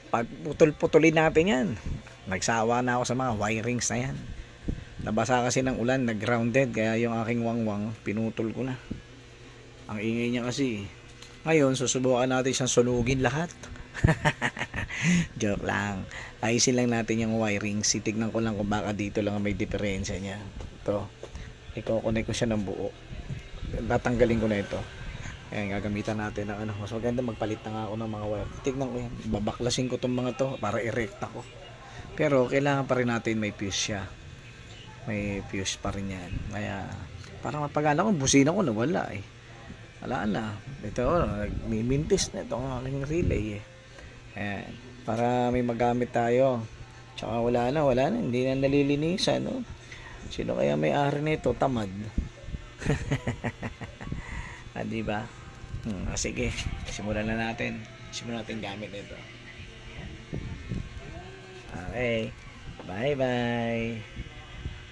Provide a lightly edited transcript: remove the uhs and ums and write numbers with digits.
Pagputol-putulin natin yan. Nagsawa na ako sa mga wirings na yan. Nabasa kasi ng ulan, nag-grounded, kaya yung aking wangwang pinutol ko na. Ang ingay niya kasi. Ngayon susubukan natin siyang sulugin lahat. Joke lang. Ayusin lang natin yung wirings. Titignan ko lang kung baka dito lang may diferensya niya. Ito, i-connect ko siya ng buo. Tatanggalin ko na ito. Ayan, gagamitan natin ng ano. Mas maganda magpalit na nga ako ng mga wire. Tignan ko yan. Babaklasin ko itong mga to para i-recta ko. Pero kailangan pa rin natin may fuse siya. May fuse pa rin yan. Kaya parang mapagala ko, busina ko nawala eh. Wala na. Ito, nagmimintis na itong aking relay eh. Ayan. Para may magamit tayo. Tsaka wala na. Hindi na nalilinisan. No? Sino kaya may-ari nito? Tamad. Diba? Sige. Simulan na natin. Simulan natin gamit ito. Okay. Bye-bye.